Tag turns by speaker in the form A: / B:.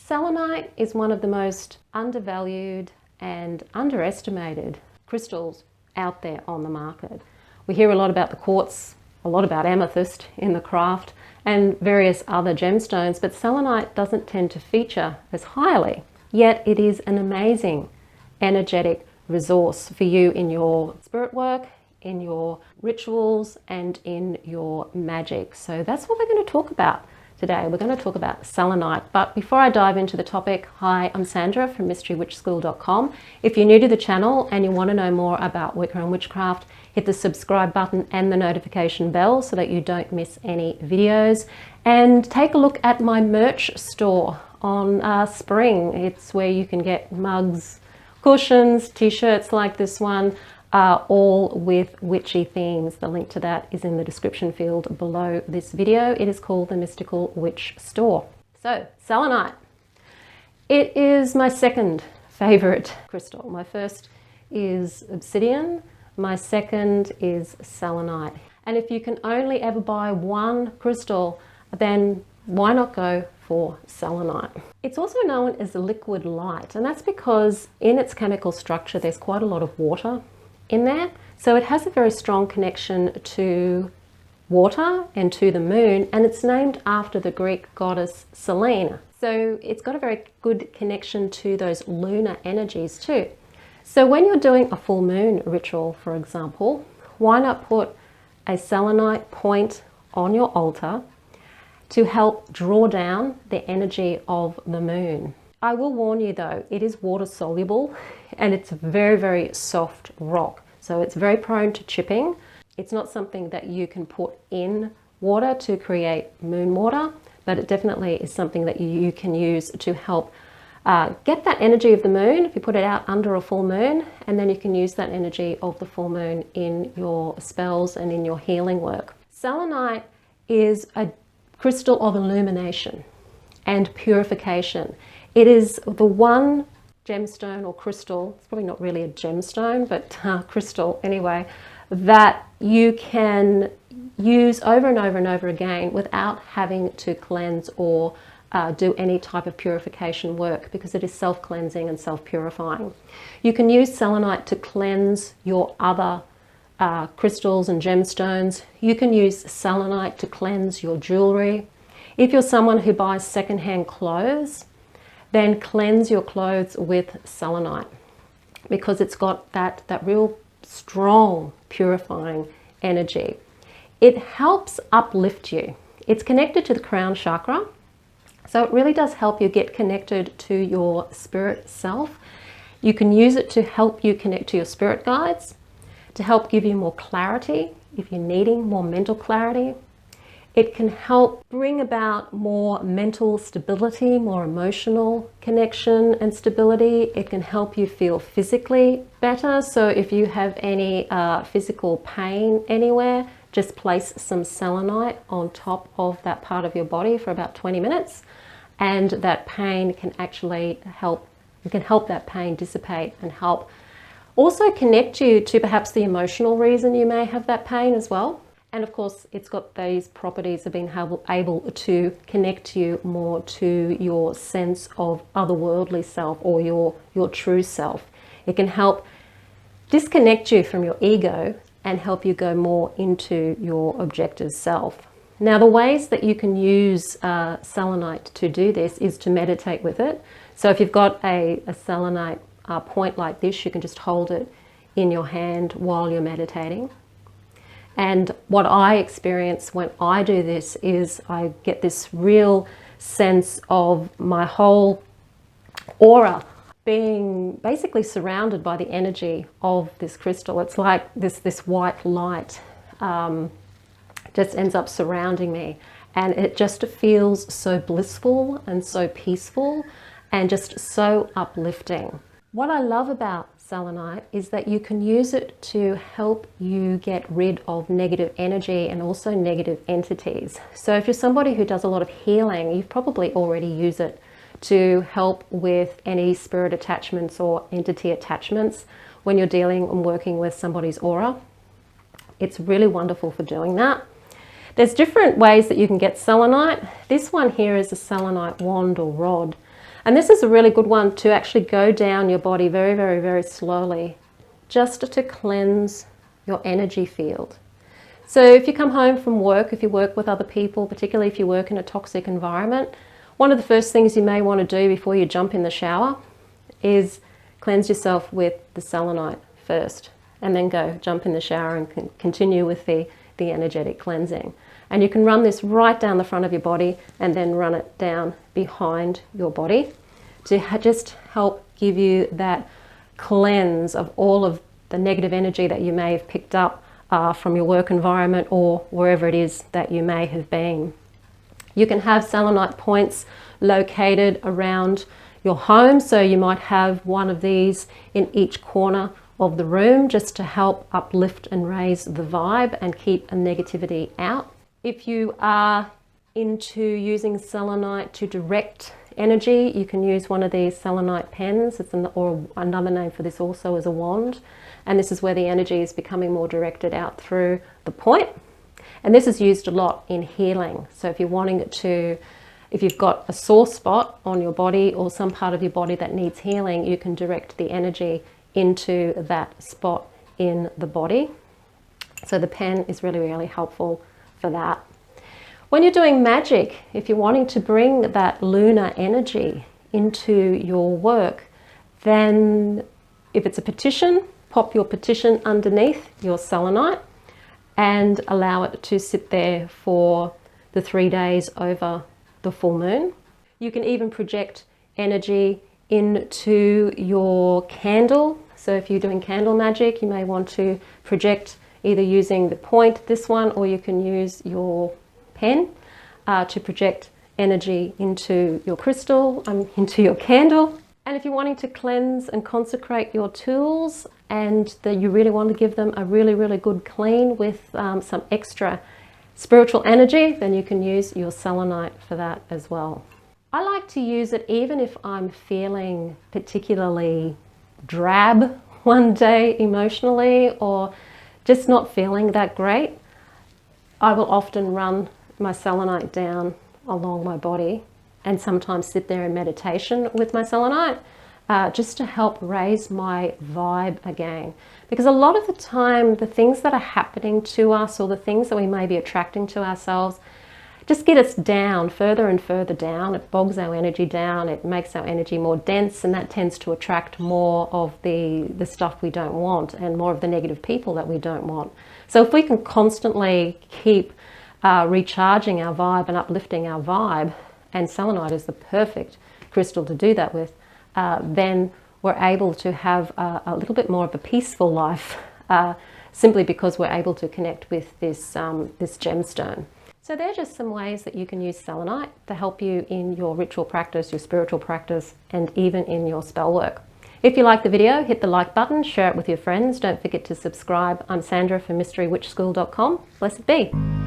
A: Selenite is one of the most undervalued and underestimated crystals out there on the market. We hear a lot about the quartz, a lot about amethyst in the craft, and various other gemstones, but selenite doesn't tend to feature as highly. Yet it is an amazing energetic resource for you in your spirit work, in your rituals, and in your magic. So that's what we're going to talk about today. We're going to talk about selenite. But before I dive into the topic, hi, I'm Sandra from mysterywitchschool.com. If you're new to the channel and you want to know more about Wicca and witchcraft, hit the subscribe button and the notification bell so that you don't miss any videos. And take a look at my merch store on Spring. It's where you can get mugs, cushions, t-shirts like this one, all with witchy themes. The link to that is in the description field below this video. It is called the Mystical Witch Store. So, selenite. It is my second favorite crystal. My first is obsidian. My second is selenite. And if you can only ever buy one crystal, then why not go for selenite? It's also known as liquid light, and that's because in its chemical structure there's quite a lot of water in there. So it has a very strong connection to water and to the moon, and it's named after the Greek goddess Selene. So it's got a very good connection to those lunar energies too. So when you're doing a full moon ritual, for example, why not put a selenite point on your altar to help draw down the energy of the moon? I will warn you though, it is water soluble and it's a very, very soft rock. So it's very prone to chipping. It's not something that you can put in water to create moon water, but it definitely is something that you can use to help get that energy of the moon if you put it out under a full moon, and then you can use that energy of the full moon in your spells and in your healing work. Selenite is a crystal of illumination and purification. It is the one gemstone or crystal, it's probably not really a gemstone, but crystal anyway, that you can use over and over and over again without having to cleanse or do any type of purification work, because it is self-cleansing and self-purifying. You can use selenite to cleanse your other crystals and gemstones. You can use selenite to cleanse your jewelry. If you're someone who buys secondhand clothes, then cleanse your clothes with selenite, because it's got that real strong purifying energy. It helps uplift you. It's connected to the crown chakra, so it really does help you get connected to your spirit self. You can use it to help you connect to your spirit guides, to help give you more clarity if you're needing more mental clarity. It can help bring about more mental stability, more emotional connection and stability. It can help you feel physically better. So if you have any physical pain anywhere, just place some selenite on top of that part of your body for about 20 minutes. And that pain can actually help, you can help that pain dissipate and help also connect you to perhaps the emotional reason you may have that pain as well. And of course, it's got these properties of being able to connect you more to your sense of otherworldly self, or your true self. It can help disconnect you from your ego and help you go more into your objective self. Now, the ways that you can use selenite to do this is to meditate with it. So if you've got a selenite point like this, you can just hold it in your hand while you're meditating. And what I experience when I do this is I get this real sense of my whole aura being basically surrounded by the energy of this crystal. It's like this white light just ends up surrounding me, and it just feels so blissful and so peaceful and just so uplifting. What I love about selenite is that you can use it to help you get rid of negative energy and also negative entities. So if you're somebody who does a lot of healing, you've probably already used it to help with any spirit attachments or entity attachments when you're dealing and working with somebody's aura. It's really wonderful for doing that. There's different ways that you can get selenite. This one here is a selenite wand or rod. And this is a really good one to actually go down your body very, very, very slowly, just to cleanse your energy field. So if you come home from work, if you work with other people, particularly if you work in a toxic environment, one of the first things you may want to do before you jump in the shower is cleanse yourself with the selenite first, and then go jump in the shower and continue with the energetic cleansing. And you can run this right down the front of your body and then run it down behind your body to just help give you that cleanse of all of the negative energy that you may have picked up from your work environment or wherever it is that you may have been. You can have selenite points located around your home, so you might have one of these in each corner of the room just to help uplift and raise the vibe and keep a negativity out. If you are into using selenite to direct energy, you can use one of these Selenite Pens. Or another name for this also is a wand. And this is where the energy is becoming more directed out through the point. And this is used a lot in healing. So if you're wanting it to, if you've got a sore spot on your body or some part of your body that needs healing, you can direct the energy into that spot in the body. So the pen is really, really helpful for that. When you're doing magic, if you're wanting to bring that lunar energy into your work, then if it's a petition, pop your petition underneath your selenite and allow it to sit there for the 3 days over the full moon. You can even project energy into your candle. So if you're doing candle magic, you may want to project either using the point, this one, or you can use your pen to project energy into your crystal, into your candle. And if you're wanting to cleanse and consecrate your tools and that you really want to give them a really, really good clean with some extra spiritual energy, then you can use your selenite for that as well. I like to use it even if I'm feeling particularly drab one day emotionally or just not feeling that great. I will often run my selenite down along my body and sometimes sit there in meditation with my selenite just to help raise my vibe again. Because a lot of the time, the things that are happening to us or the things that we may be attracting to ourselves just get us down, further and further down. It bogs our energy down, it makes our energy more dense, and that tends to attract more of the stuff we don't want and more of the negative people that we don't want. So if we can constantly keep recharging our vibe and uplifting our vibe, and selenite is the perfect crystal to do that with, then we're able to have a little bit more of a peaceful life simply because we're able to connect with this gemstone. So they're just some ways that you can use selenite to help you in your ritual practice, your spiritual practice, and even in your spell work. If you like the video, hit the like button, share it with your friends. Don't forget to subscribe. I'm Sandra from mysterywitchschool.com. Blessed be.